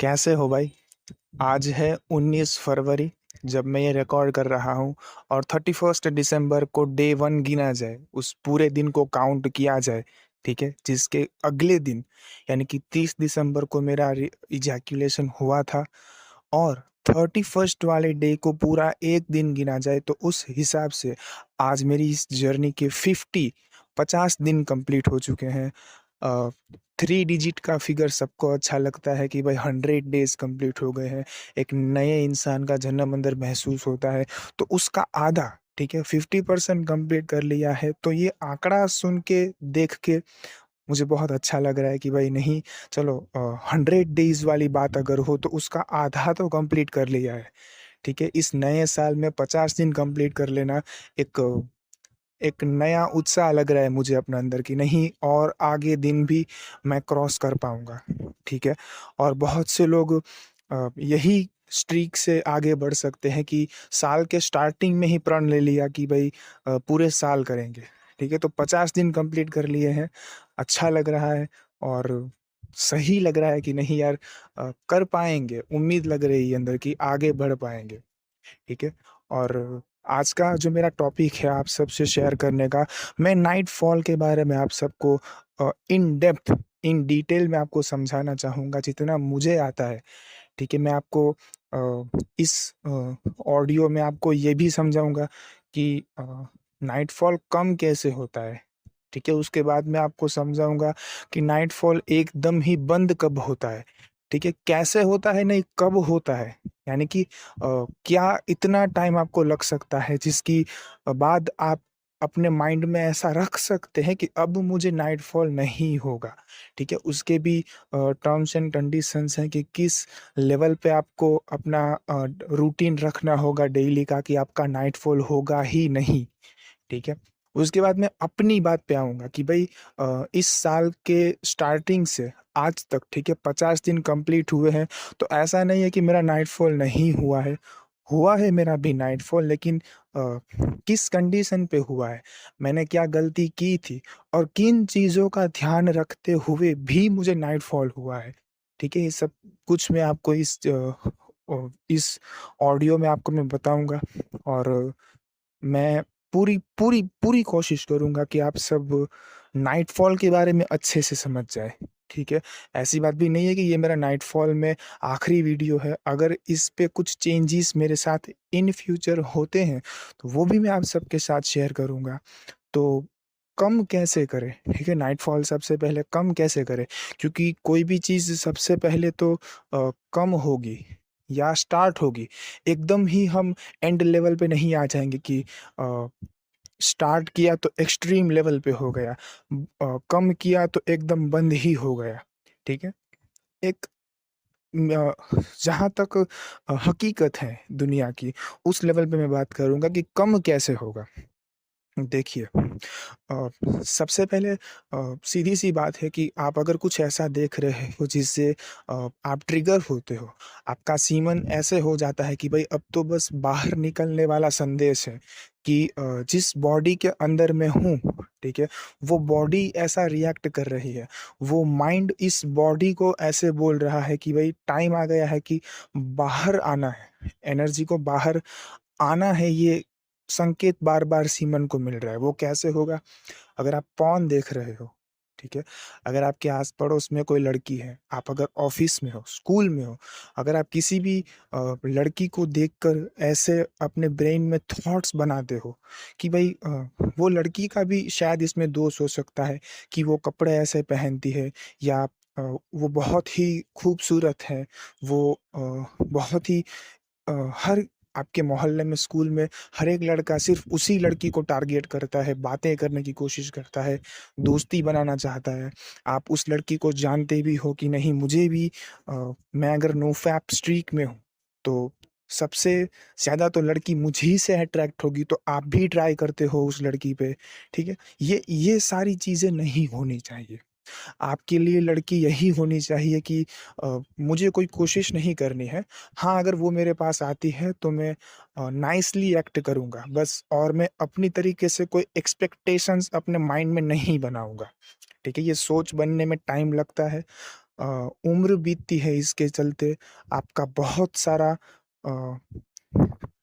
कैसे हो भाई? आज है 19 फरवरी जब मैं ये रिकॉर्ड कर रहा हूँ और 31 दिसंबर को डे 1 गिना जाए, उस पूरे दिन को काउंट किया जाए, ठीक है? जिसके अगले दिन यानी कि 30 दिसंबर को मेरा इजैकुलेशन हुआ था और 31st वाले डे को पूरा एक दिन गिना जाए तो उस हिसाब से आज मेरी इस जर्नी के 50 दिन कंप्लीट हो चुके हैं। 3 डिजिट का फिगर सबको अच्छा लगता है कि भाई 100 डेज कंप्लीट हो गए हैं, एक नए इंसान का जन्म अंदर महसूस होता है, तो उसका आधा, ठीक है, 50% कंप्लीट कर लिया है। तो ये आंकड़ा सुन के देख के मुझे बहुत अच्छा लग रहा है कि भाई नहीं, चलो 100 डेज वाली बात अगर हो तो उसका आधा तो कंप्लीट कर लिया है, ठीक है। इस नए साल में 50 दिन कंप्लीट कर लेना एक एक नया उत्साह लग रहा है मुझे अपने अंदर की नहीं, और आगे दिन भी मैं क्रॉस कर पाऊंगा, ठीक है। और बहुत से लोग यही स्ट्रीक से आगे बढ़ सकते हैं कि साल के स्टार्टिंग में ही प्रण ले लिया कि भाई पूरे साल करेंगे, ठीक है। तो 50 दिन कंप्लीट कर लिए हैं, अच्छा लग रहा है और सही लग रहा है कि नहीं यार, कर पाएंगे, उम्मीद लग रही है अंदर की आगे बढ़ पाएंगे, ठीक है। और आज का जो मेरा टॉपिक है आप सबसे शेयर करने का, मैं नाइट फॉल के बारे में आप सबको इन डेप्थ, इन डिटेल में आपको समझाना चाहूँगा जितना मुझे आता है, ठीक है। मैं आपको इस ऑडियो में आपको ये भी समझाऊंगा कि नाइटफॉल कम कैसे होता है, ठीक है। उसके बाद मैं आपको समझाऊंगा कि नाइटफॉल एकदम ही बंद कब होता है, ठीक है। कैसे होता है नहीं, कब होता है, यानी कि क्या इतना टाइम आपको लग सकता है जिसकी बाद आप अपने माइंड में ऐसा रख सकते हैं कि अब मुझे नाइटफॉल नहीं होगा, ठीक है। उसके भी टर्म्स एंड कंडीशंस हैं कि किस लेवल पे आपको अपना रूटीन रखना होगा डेली का कि आपका नाइटफॉल होगा ही नहीं, ठीक है। उसके बाद मैं अपनी बात पे आऊँगा कि भाई इस साल के स्टार्टिंग से आज तक, ठीक है, 50 दिन कंप्लीट हुए हैं, तो ऐसा नहीं है कि मेरा नाइटफॉल नहीं हुआ है मेरा भी नाइटफॉल, लेकिन किस कंडीशन पे हुआ है, मैंने क्या गलती की थी और किन चीज़ों का ध्यान रखते हुए भी मुझे नाइटफॉल हुआ है, ठीक है। ये सब कुछ मैं आपको इस ऑडियो में आपको मैं बताऊँगा और मैं पूरी पूरी पूरी कोशिश करूँगा कि आप सब नाइटफॉल के बारे में अच्छे से समझ जाएँ, ठीक है। ऐसी बात भी नहीं है कि ये मेरा नाइटफॉल में आखिरी वीडियो है, अगर इस पे कुछ चेंजेस मेरे साथ इन फ्यूचर होते हैं, तो वो भी मैं आप सबके साथ शेयर करूँगा। तो कम कैसे करें, ठीक है, नाइटफॉल सबसे पहले कम कैसे करें? क्योंकि कोई भी चीज़ सबसे पहले तो कम होगी या स्टार्ट होगी, एकदम ही हम एंड लेवल पे नहीं आ जाएँगे कि अ, स्टार्ट किया तो एक्सट्रीम लेवल पे हो गया, कम किया तो एकदम बंद ही हो गया, ठीक है। एक जहाँ तक हकीकत है दुनिया की, उस लेवल पे मैं बात करूँगा कि कम कैसे होगा। देखिए, सबसे पहले सीधी-सी बात है कि आप अगर कुछ ऐसा देख रहे हो जिससे आप ट्रिगर होते हो, आपका सीमन ऐसे हो जाता है कि भई अब तो बस बाहर निकलने वाला संदेश है कि जिस बॉडी के अंदर मैं हूँ, ठीक है? वो बॉडी ऐसा रिएक्ट कर रही है। वो माइंड इस बॉडी को ऐसे बोल रहा है कि भई टाइम आ गया है कि बाहर आना है, एनर्जी को बाहर आना है, ये संकेत बार-बार सीमन को मिल रहा है। वो कैसे होगा? अगर आप पॉर्न देख रहे हो, ठीक है? अगर आपके आस-पड़ोस में कोई लड़की है, आप अगर ऑफ़िस में हो, स्कूल में हो, अगर आप किसी भी लड़की को देखकर ऐसे अपने ब्रेन में थॉट्स बनाते हो कि भई वो लड़की का भी शायद इसमें दोष हो सकता है कि वो कपड़े ऐसे पहनती है या वो बहुत ही खूबसूरत है, वो बहुत ही हर आपके मोहल्ले में, स्कूल में हर एक लड़का सिर्फ़ उसी लड़की को टारगेट करता है, बातें करने की कोशिश करता है, दोस्ती बनाना चाहता है। आप उस लड़की को जानते भी हो कि नहीं, मुझे भी मैं अगर नोफ़ैप स्ट्रीक में हूँ, तो सबसे ज़्यादा तो लड़की मुझी से अट्रैक्ट होगी, तो आप भी ट्राई करते हो उस लड़की पे, ठीक है? ये सारी चीज़ें नहीं होनी चाहिए। आपके लिए लड़की यही होनी चाहिए कि मुझे कोई कोशिश नहीं करनी है। हाँ, अगर वो मेरे पास आती है तो मैं नाइसली एक्ट करूँगा बस, और मैं अपनी तरीके से कोई एक्सपेक्टेशंस अपने माइंड में नहीं बनाऊँगा। ठीक है? ये सोच बनने में टाइम लगता है। उम्र बीतती है इसके चलते आपका बहुत सारा अ,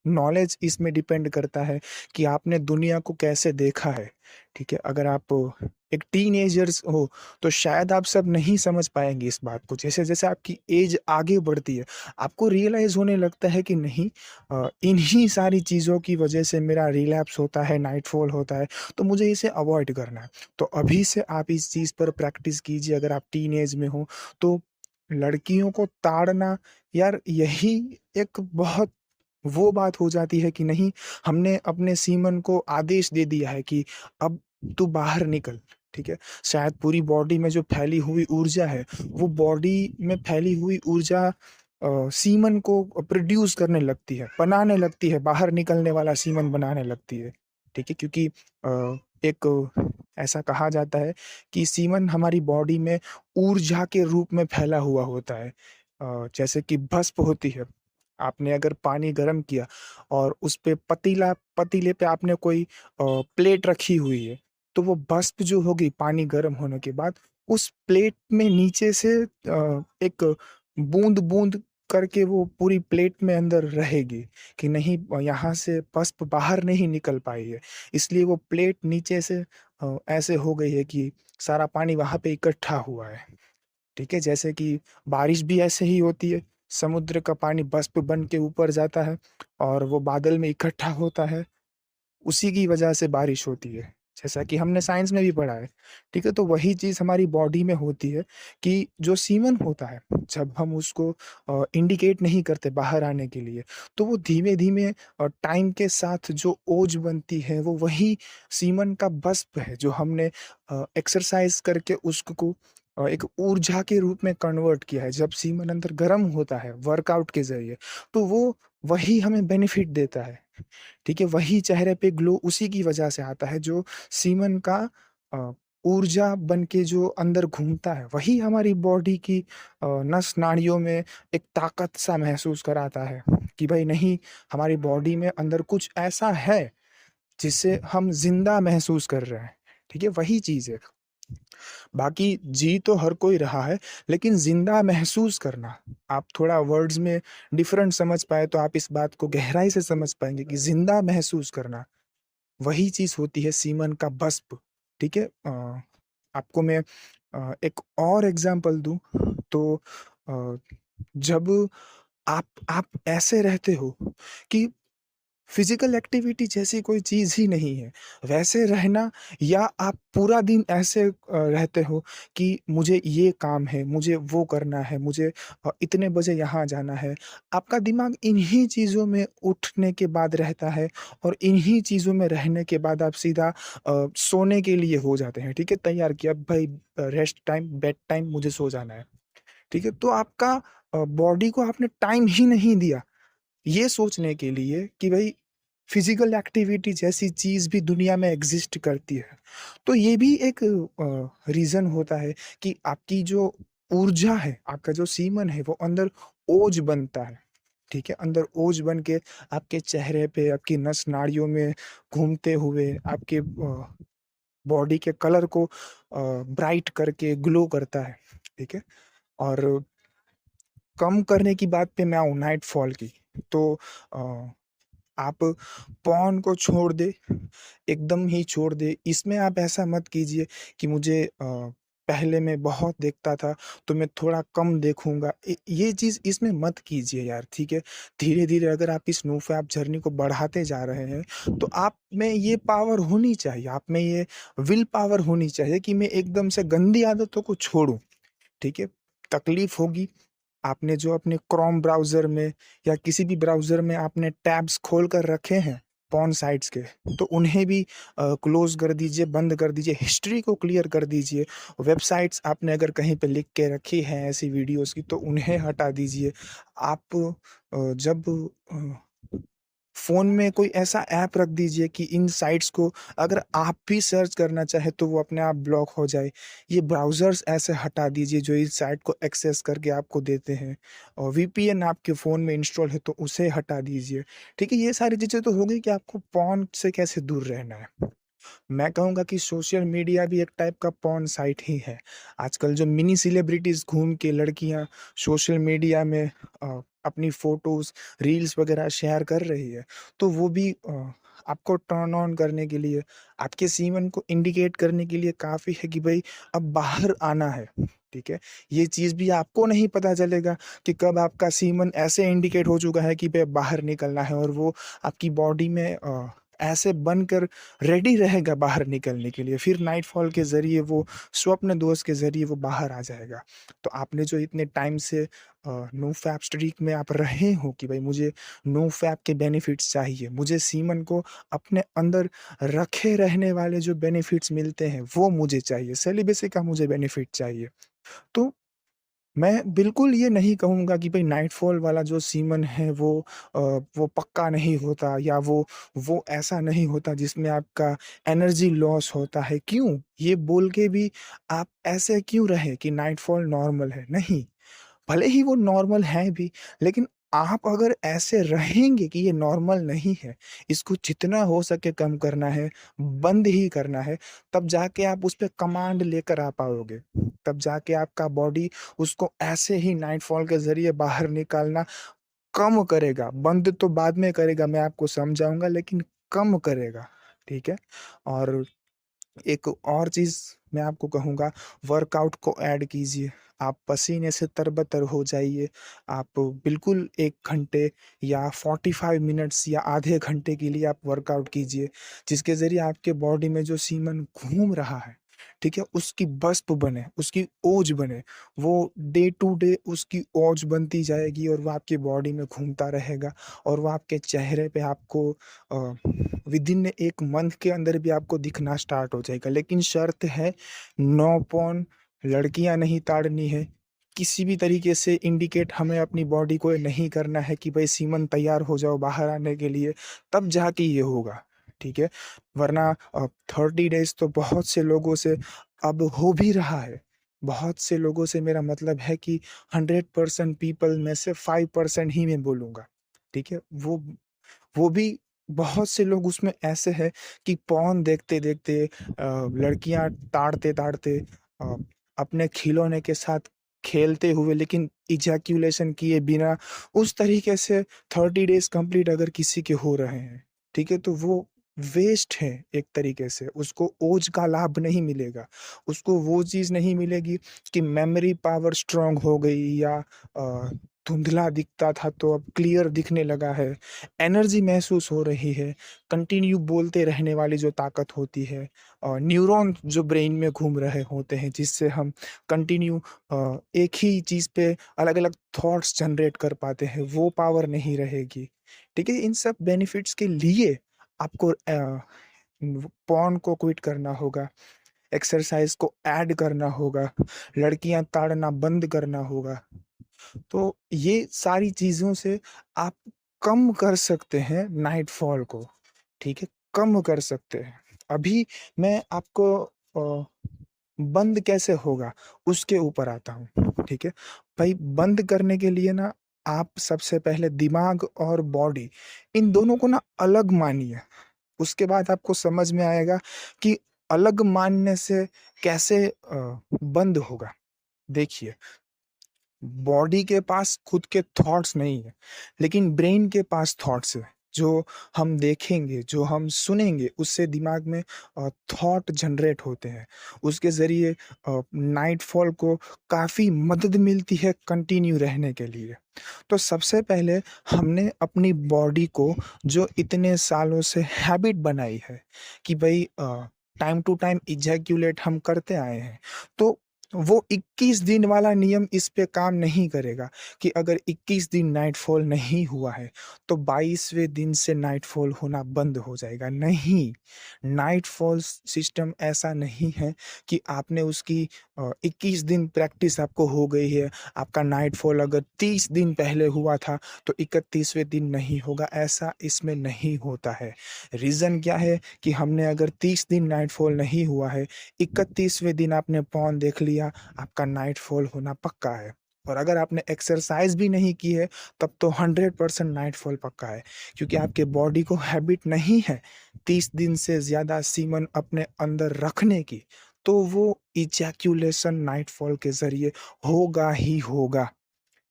नॉलेज इसमें डिपेंड करता है कि आपने दुनिया को कैसे देखा है, ठीक है? अगर आप एक टीनेजर्स हो, तो शायद आप सब नहीं समझ पाएँगे इस बात को। जैसे-जैसे आपकी एज आगे बढ़ती है, आपको रियलाइज़ होने लगता है कि नहीं इन्हीं सारी चीज़ों की वजह से मेरा रिलैप्स होता है, नाइटफॉल होता है, तो मुझे इसे अवॉइड करना है। तो अभी से आप इस चीज़ पर प्रैक्टिस कीजिए अगर आप टीनेज में हो, तो लड़कियों को ताड़ना यार यही एक बहुत वो बात हो जाती है कि नहीं हमने अपने सीमन को आदेश दे दिया है कि अब तू बाहर निकल, ठीक है? शायद पूरी बॉडी में जो फैली हुई ऊर्जा है, वो बॉडी में फैली हुई ऊर्जा सीमन को प्रोड्यूस करने लगती है, बनाने लगती है, बाहर निकलने वाला सीमन बनाने लगती है, ठीक है? क्योंकि एक ऐसा कहा जाता है कि सीमन हमारी बॉडी में ऊर्जा के रूप में फैला हुआ होता है। जैसे कि भस्म होती है, आपने अगर पानी गर्म किया और उस पे पतीले पे आपने कोई प्लेट रखी हुई है, तो वो भस्म जो होगी पानी गर्म होने के बाद, उस प्लेट में नीचे से एक बूँद-बूँद करके वो पूरी प्लेट में अंदर रहेगी कि नहीं यहाँ से भस्म बाहर नहीं निकल पाई है। इसलिए वो प्लेट नीचे से ऐसे हो गई है कि सारा पानी वहाँ पे इकट्ठा हुआ है। ठीक है? जैसे कि बारिश भी ऐसे ही होती है, समुद्र का पानी वाष्प बन के ऊपर जाता है और वो बादल में इकट्ठा होता है, उसी की वजह से बारिश होती है, जैसा कि हमने साइंस में भी पढ़ा है, ठीक है? तो वही चीज़ हमारी बॉडी में होती है कि जो सीमन होता है, जब हम उसको इंडिकेट नहीं करते बाहर आने के लिए, तो वो धीमे-धीमे टाइम के साथ जो ओज बनती है, वो वही सीमन का बस्प है, जो हमने एक्सरसाइज़ करके उसको एक ऊर्जा के रूप में कन्वर्ट किया है। जब सीमन अंदर गर्म होता है वर्कआउट के ज़रिए, तो वो वही हमें बेनिफिट देता है। ठीक है? वही चेहरे पे ग्लो उसी की वजह से आता है जो सीमन का अ, ऊर्जा बन के जो अंदर घूमता है, वही हमारी बॉडी की नस-नाड़ियों में एक ताकत-सा महसूस कराता है कि भई नहीं, हमारी बॉडी में अंदर कुछ ऐसा है, जिसे हम ज़िंदा महसूस कर रहे हैं। ठीक है? वही चीज़ है। बाकी जी तो हर कोई रहा है, लेकिन ज़िंदा महसूस करना, आप थोड़ा वर्ड्स में डिफरेंट समझ पाएँ तो आप इस बात को गहराई से समझ पाएँगे कि ज़िंदा महसूस करना, वही चीज़ होती है सीमन का बस्प, ठीक है? आपको मैं एक और एग्ज़ाम्पल दूँ तो अ, जब आप ऐसे रहते हो कि फिज़िकल एक्टिविटी जैसी कोई चीज़ ही नहीं है। वैसे रहना या आप पूरा दिन ऐसे रहते हो कि मुझे ये काम है, मुझे वो करना है, मुझे इतने बजे यहाँ जाना है। आपका दिमाग इन्हीं चीज़ों में उठने के बाद रहता है और इन्हीं चीज़ों में रहने के बाद आप सीधा सोने के लिए हो जाते हैं, ठीक है? तैयार किया भाई रेस्ट टाइम, बेड टाइम मुझे सो जाना है, ठीक है? तो आपका बॉडी को आपने टाइम ही नहीं दिया। ये सोचने के लिए कि भई फिज़िकल एक्टिविटी जैसी चीज़ भी दुनिया में एग्ज़िस्ट करती है। तो ये भी एक रीज़न होता है कि आपकी जो ऊर्जा है, आपका जो सीमन है वो अंदर ओज बनता है, ठीक है? अंदर ओज बन के आपके चेहरे पे, आपकी नस-नाड़ियों में घूमते हुए आपके बॉडी के कलर को ब्राइट करके ग्लो करता है, ठीक है? और कम करने की बात पे मैं आऊँ नाइटफॉल की, तो अ आप पॉर्न को छोड़ दें, एकदम ही छोड़ दें। इसमें आप ऐसा मत कीजिए कि मुझे पहले मैं बहुत देखता था, तो मैं थोड़ा कम देखूँगा। ये चीज़ इसमें मत कीजिए यार, ठीक है? धीरे-धीरे अगर आप इस नो फैप जर्नी को बढ़ाते जा रहे हैं, तो आप में ये पावर होनी चाहिए, आप में ये विल पावर होनी चाहिए कि मैं एकदम से गंदी आदतों को छोड़ूँ, ठीक है? तकलीफ़ होगी, आपने जो अपने क्रोम ब्राउज़र में या किसी भी ब्राउज़र में आपने टैब्स खोल कर रखे हैं पॉर्न साइट्स के, तो उन्हें भी क्लोज़ कर दीजिए, बंद कर दीजिए, हिस्ट्री को क्लियर कर दीजिए। वेबसाइट्स आपने अगर कहीं पे लिख के रखी हैं ऐसी वीडियोज़ की, तो उन्हें हटा दीजिए। आप जब फ़ोन में कोई ऐसा ऐप रख दीजिए कि इन साइट्स को अगर आप भी सर्च करना चाहें तो वो अपने आप ब्लॉक हो जाए। ये ब्राउज़र्स ऐसे हटा दीजिए जो इस साइट को एक्सेस करके आपको देते हैं और वीपीएन आपके फ़ोन में इंस्टॉल है तो उसे हटा दीजिए। ठीक है? ये सारी चीज़ें तो हो गई कि आपको पॉर्न से कैसे दूर रहना है। मैं कहूँगा कि सोशल मीडिया भी एक टाइप का पॉर्न साइट ही है। आजकल जो मिनी सेलिब्रिटीज़ घूम के लड़कियाँ सोशल मीडिया में अपनी फ़ोटोज़, रील्स वग़ैरह शेयर कर रही है, तो वो भी आपको टर्न ऑन करने के लिए, आपके सीमन को इंडिकेट करने के लिए काफ़ी है कि भई अब बाहर आना है, ठीक है? ये चीज़ भी आपको नहीं पता चलेगा कि कब आपका सीमन ऐसे इंडिकेट हो चुका है कि भई बाहर निकलना है और वो आपकी बॉडी में ऐसे बनकर रेडी रहेगा बाहर निकलने के लिए। फिर नाइटफॉल के ज़रिए वो स्वप्न दोष के ज़रिए वो बाहर आ जाएगा। तो आपने जो इतने टाइम से नो फैप स्ट्रीक में आप रहे हो कि भाई मुझे नो फैप के बेनिफिट्स चाहिए, मुझे सीमन को अपने अंदर रखे रहने वाले जो बेनिफिट्स मिलते हैं वो मुझे चाहिए, सेलिबेसी का मुझे बेनिफिट चाहिए। तो मैं बिल्कुल ये नहीं कहूँगा कि भई नाइटफॉल वाला जो सीमन है वो पक्का नहीं होता या वो ऐसा नहीं होता जिसमें आपका एनर्जी लॉस होता है। क्यों? ये बोल के भी आप ऐसे क्यों रहें कि नाइटफॉल नॉर्मल है? नहीं। भले ही वो नॉर्मल है भी, लेकिन आप अगर ऐसे रहेंगे कि ये नॉर्मल नहीं है, इसको जितना हो सके कम करना है, बंद ही करना है, तब जाके आप उस पे कमांड लेकर आ पाओगे। तब जाके आपका बॉडी उसको ऐसे ही नाइटफॉल के ज़रिए बाहर निकालना कम करेगा, बंद तो बाद में करेगा, मैं आपको समझाऊँगा लेकिन कम करेगा, ठीक है? और एक और चीज़ मैं आपको कहूँगा, वर्कआउट को ऐड कीजिए। आप पसीने से तरबतर हो जाइए। आप बिल्कुल 1 घंटे या 45 मिनट्स या आधे घंटे के लिए आप वर्कआउट कीजिए, जिसके ज़रिए आपके बॉडी में जो सीमन घूम रहा है, ठीक है? उसकी बस्प बने, उसकी ओज बने। वो डे टू डे उसकी ओज बनती जाएगी और वो आपकी बॉडी में घूमता रहेगा और वो आपके चेहरे पे आपको विदिन 1 मंथ के अंदर भी आपको दिखना स्टार्ट हो जाएगा। लेकिन शर्त है, नो पोर्न, लड़कियाँ नहीं ताड़नी है, किसी भी तरीके से इंडिकेट हमें अपनी बॉडी को नहीं करना है कि भई सीमन तैयार हो जाओ बाहर आने के लिए, तब जाके ये होगा, ठीक है? वरना 30 डेज़ तो बहुत से लोगों से अब हो भी रहा है। बहुत से लोगों से मेरा मतलब है कि 100% पीपल में से 5% ही मैं बोलूँगा, ठीक है? वो भी बहुत से लोग उसमें ऐसे हैं कि पॉर्न देखते-देखते लड़कियाँ ताड़ते-ताड़ते अ, अपने खिलौने के साथ खेलते हुए लेकिन इजैक्युलेशन किए बिना उस तरीके से 30 डेज़ कंप्लीट अगर किसी के हो रहे हैं, ठीक है? तो वो वेस्ट है एक तरीके से, उसको ओज का लाभ नहीं मिलेगा। उसको वो चीज़ नहीं मिलेगी कि मेमोरी पावर स्ट्रॉन्ग हो गई या अ, धुंधला दिखता था तो अब क्लियर दिखने लगा है। एनर्जी महसूस हो रही है, कंटिन्यू बोलते रहने वाली जो ताकत होती है न्यूरॉन जो ब्रेन में घूम रहे होते हैं जिससे हम कंटिन्यू एक ही चीज़ पे अलग-अलग थॉट्स जनरेट कर पाते हैं, वो पावर नहीं रहेगी। ठीक है? इन सब बेनिफिट्स के लिए आपको पॉर्न को क्विट करना होगा, एक्सरसाइज़ को ऐड करना होगा, लड़कियाँ ताड़ना बंद करना होगा। तो ये सारी चीज़ों से आप कम कर सकते हैं नाइटफॉल को, ठीक है? कम कर सकते हैं। अभी मैं आपको अ, बंद कैसे होगा उसके ऊपर आता हूँ, ठीक है? भाई बंद करने के लिए ना आप सबसे पहले दिमाग और बॉडी इन दोनों को ना अलग मानिए। उसके बाद आपको समझ में आएगा कि अलग मानने से कैसे बंद होगा। देखिए बॉडी के पास खुद के थॉट्स नहीं है, लेकिन ब्रेन के पास थॉट्स है। जो हम देखेंगे, जो हम सुनेंगे, उससे दिमाग में थॉट जनरेट होते हैं। उसके ज़रिए नाइटफॉल को काफ़ी मदद मिलती है कंटिन्यू रहने के लिए। तो सबसे पहले हमने अपनी बॉडी को जो इतने सालों से हैबिट बनाई है कि भई टाइम टू टाइम इजैक्युलेट हम करते आए हैं, तो वो 21 दिन वाला नियम इस पे काम नहीं करेगा कि अगर 21 दिन नाइटफॉल नहीं हुआ है, तो 22वें दिन से नाइटफॉल होना बंद हो जाएगा। नहीं, नाइटफॉल सिस्टम ऐसा नहीं है कि आपने उसकी 21 दिन प्रैक्टिस आपको हो गई है, आपका नाइटफॉल अगर 30 दिन पहले हुआ था, तो 31वें दिन नहीं होगा, ऐसा इसमें नहीं होता है। रीज़न क्या है कि हमने अगर 30 दिन नाइटफॉल नहीं हुआ है, 31वें दिन आपने पॉर्न देख लिया, आपका नाइटफॉल होना पक्का है। और अगर आपने एक्सरसाइज भी नहीं की है तब तो 100% नाइटफॉल पक्का है, क्योंकि आपके बॉडी को हैबिट नहीं है 30 दिन से ज़्यादा सीमन अपने अंदर रखने की, तो वो इजैक्यूलेशन नाइटफॉल के ज़रिए होगा ही होगा।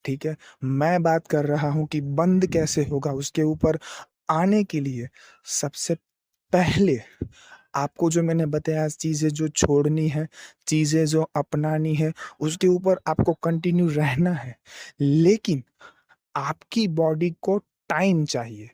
ठीक है? मैं बात कर रहा हूँ कि बंद कैसे होगा, उसके ऊपर आने के लिए सबसे पहले आपको जो मैंने बताया चीज़ें जो छोड़नी है, चीज़ें जो अपनानी है, उसके ऊपर आपको कंटिन्यू रहना है। लेकिन आपकी बॉडी को टाइम चाहिए,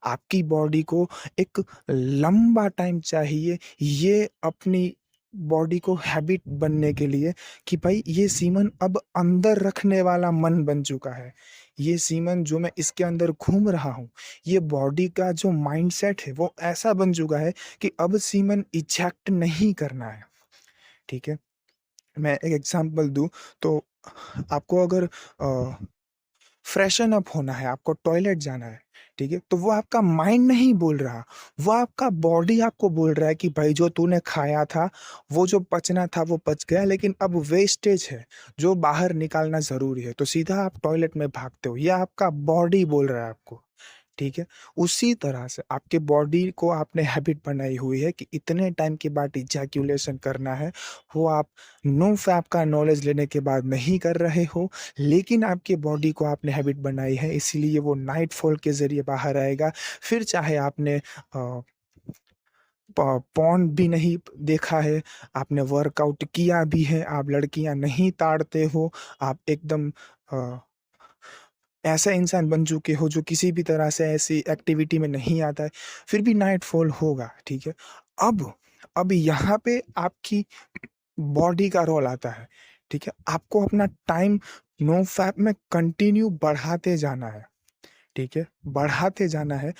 आपकी बॉडी को एक लंबा टाइम चाहिए ये अपनी बॉडी को हैबिट बनने के लिए कि भाई ये सीमन अब अंदर रखने वाला मन बन चुका है। ये सीमन जो मैं इसके अंदर घूम रहा हूँ, ये बॉडी का जो माइंडसेट है वो ऐसा बन चुका है कि अब सीमन इजेक्ट नहीं करना है। ठीक है? मैं एक एग्ज़ाम्पल दूँ तो आपको अगर फ्रेशन अप होना है, आपको टॉयलेट जाना है, ठीक है? तो वो आपका माइंड नहीं बोल रहा, वो आपका बॉडी आपको बोल रहा है कि भाई जो तूने खाया था, वो जो पचना था वो पच गया, लेकिन अब वेस्टेज है, जो बाहर निकालना ज़रूरी है, तो सीधा आप टॉयलेट में भागते हो। ये आपका बॉडी बोल रहा है आपको। ठीक है? उसी तरह से आपके बॉडी को आपने हैबिट बनाई हुई है कि इतने टाइम के बाद इजैक्यूलेशन करना है, वो आप नो फैप का नॉलेज लेने के बाद नहीं कर रहे हो, लेकिन आपके बॉडी को आपने हैबिट बनाई है, इसीलिए वो नाइटफॉल के ज़रिए बाहर आएगा। फिर चाहे आपने पॉर्न भी नहीं देखा है, आपने वर्कआउट किया भी है, आप लड़कियाँ नहीं ताड़ते हो, आप एकदम अ ऐसा इंसान बन चुके हो जो किसी भी तरह से ऐसी एक्टिविटी में नहीं आता है, फिर भी नाइटफॉल होगा, ठीक है? अब यहाँ पे आपकी बॉडी का रोल आता है, ठीक है? आपको अपना टाइम नो फैप में कंटिन्यू बढ़ाते जाना है, ठीक है? बढ़ाते जाना है।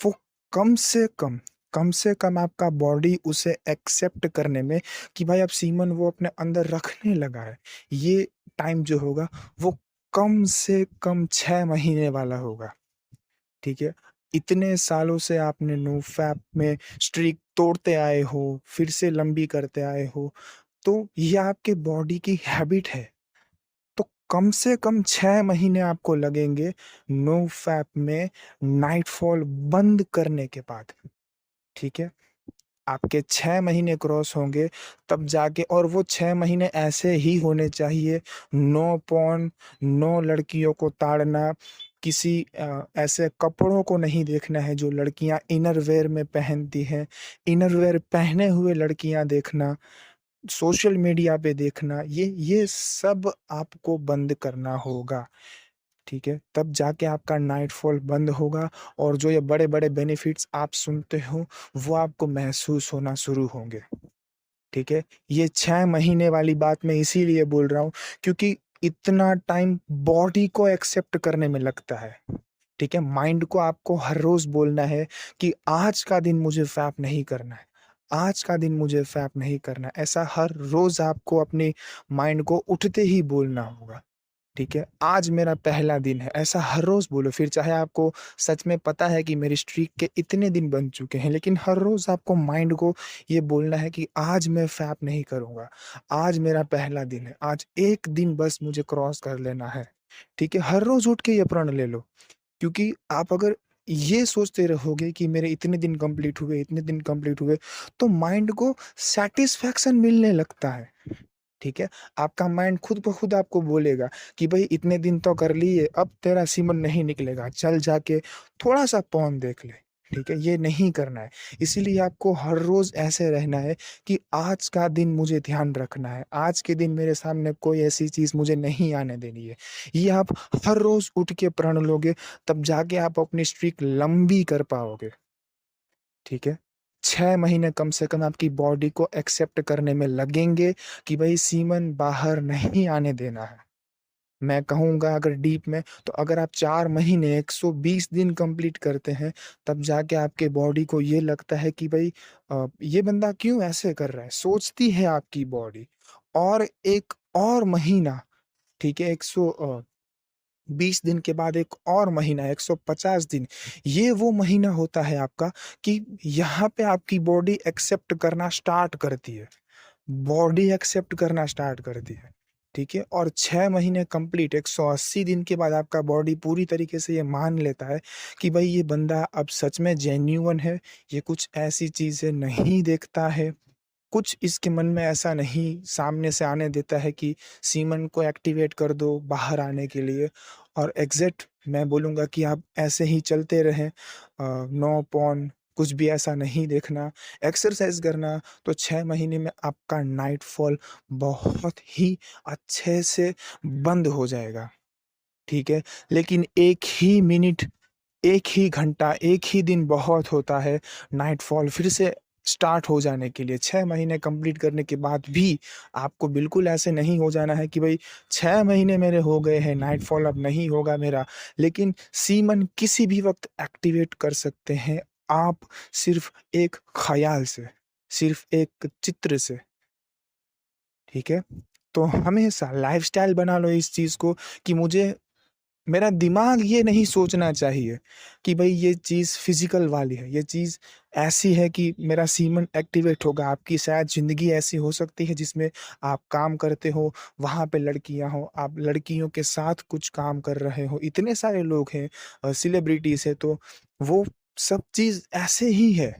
वो कम से कम कम से कम आपका बॉडी उसे एक्सेप्ट करने में कि भाई अब सीमन वो अपने अंदर रखने लगा है, ये टाइम जो होगा वो कम से कम 6 महीने वाला होगा, ठीक है? इतने सालों से आपने नो फैप में स्ट्रीक तोड़ते आए हो, फिर से लंबी करते आए हो, तो ये आपके बॉडी की हैबिट है। तो कम से कम 6 महीने आपको लगेंगे नो फैप में नाइटफॉल बंद करने के बाद, ठीक है? आपके 6 महीने क्रॉस होंगे तब जाके, और वो 6 महीने ऐसे ही होने चाहिए, नो पॉर्न, नो लड़कियों को ताड़ना, किसी ऐसे कपड़ों को नहीं देखना है जो लड़कियाँ इनर वियर में पहनती हैं, इनर वियर पहने हुए लड़कियाँ देखना, सोशल मीडिया पे देखना, ये सब आपको बंद करना होगा, ठीक है? तब जाके आपका नाइटफॉल बंद होगा और जो ये बड़े-बड़े बेनिफिट्स आप सुनते हो, वो आपको महसूस होना शुरू होंगे, ठीक है? ये 6 महीने वाली बात मैं इसीलिए बोल रहा हूँ क्योंकि इतना टाइम बॉडी को एक्सेप्ट करने में लगता है, ठीक है? माइंड को आपको हर रोज़ बोलना है कि आज का दिन मुझे फैप नहीं करना है, आज का दिन मुझे फैप नहीं करना है। ऐसा हर रोज़ आपको अपने माइंड को उठते ही बोलना होगा। ठीक है? आज मेरा पहला दिन है, ऐसा हर रोज़ बोलो, फिर चाहे आपको सच में पता है कि मेरी स्ट्रीक के इतने दिन बन चुके हैं, लेकिन हर रोज़ आपको माइंड को ये बोलना है कि आज मैं फैप नहीं करूँगा, आज मेरा पहला दिन है, आज एक दिन बस मुझे क्रॉस कर लेना है, ठीक है? हर रोज़ उठ के ये प्रण ले लो, क्योंकि आप अगर ये सोचते रहोगे कि मेरे इतने दिन कंप्लीट हुए, इतने दिन कंप्लीट हुए, तो माइंड को सैटिस्फैक्शन मिलने लगता है। ठीक है? आपका माइंड खुद ब खुद आपको बोलेगा कि भई इतने दिन तो कर लिए, अब तेरा सीमन नहीं निकलेगा, चल जाके थोड़ा-सा पॉर्न देख ले, ठीक है? ये नहीं करना है। इसीलिए आपको हर रोज़ ऐसे रहना है कि आज का दिन मुझे ध्यान रखना है, आज के दिन मेरे सामने कोई ऐसी चीज़ मुझे नहीं आने देनी है। ये आप हर रोज़ उठ के प्रण लोगे, तब जाके आप अपनी स्ट्रीक लंबी कर पाओगे। ठीक है? 6 महीने कम से कम आपकी बॉडी को एक्सेप्ट करने में लगेंगे कि भई सीमन बाहर नहीं आने देना है। मैं कहूँगा अगर डीप में तो अगर आप 4 महीने 120 दिन कंप्लीट करते हैं, तब जाके आपके बॉडी को ये लगता है कि भई ये बंदा क्यों ऐसे कर रहा है? सोचती है आपकी बॉडी। और 1 और महीना, ठीक है? 20 दिन के बाद एक और महीना 150 दिन, ये वो महीना होता है आपका कि यहाँ पे आपकी बॉडी एक्सेप्ट करना स्टार्ट करती है। बॉडी एक्सेप्ट करना स्टार्ट करती है। ठीक है? और 6 महीने कंप्लीट 180 दिन के बाद आपका बॉडी पूरी तरीके से ये मान लेता है कि भई ये बंदा अब सच में जेन्युइन है, ये कुछ ऐसी चीज़ें नहीं देखता है, कुछ इसके मन में ऐसा नहीं सामने से आने देता है कि सीमन को एक्टिवेट कर दो बाहर आने के लिए। और एग्ज़ैक्ट मैं बोलूँगा कि आप ऐसे ही चलते रहें, नो पॉर्न, कुछ भी ऐसा नहीं देखना, एक्सरसाइज़ करना, तो 6 महीने में आपका नाइट फॉल बहुत ही अच्छे से बंद हो जाएगा, ठीक है? लेकिन 1 ही मिनट, 1 ही घंटा, 1 ही दिन बहुत होता है नाइटफॉल फिर से स्टार्ट हो जाने के लिए। 6 महीने कंप्लीट करने के बाद भी आपको बिल्कुल ऐसे नहीं हो जाना है कि भई 6 महीने मेरे हो गए हैं, नाइटफॉल अब नहीं होगा मेरा। लेकिन सीमन किसी भी वक़्त एक्टिवेट कर सकते हैं आप, सिर्फ़ एक ख़याल से, सिर्फ़ एक चित्र से, ठीक है? तो हमेशा लाइफ़स्टाइल बना लो इस चीज़ को कि मुझे, मेरा दिमाग ये नहीं सोचना चाहिए कि भई ये चीज़ फ़िज़िकल वाली है, ये चीज़ ऐसी है कि मेरा सीमन एक्टिवेट होगा। आपकी शायद ज़िंदगी ऐसी हो सकती है जिसमें आप काम करते हो, वहाँ पे लड़कियाँ हों, आप लड़कियों के साथ कुछ काम कर रहे हो, इतने सारे लोग हैं, सेलिब्रिटीज़ हैं, तो वो सब चीज़ ऐसे ही है।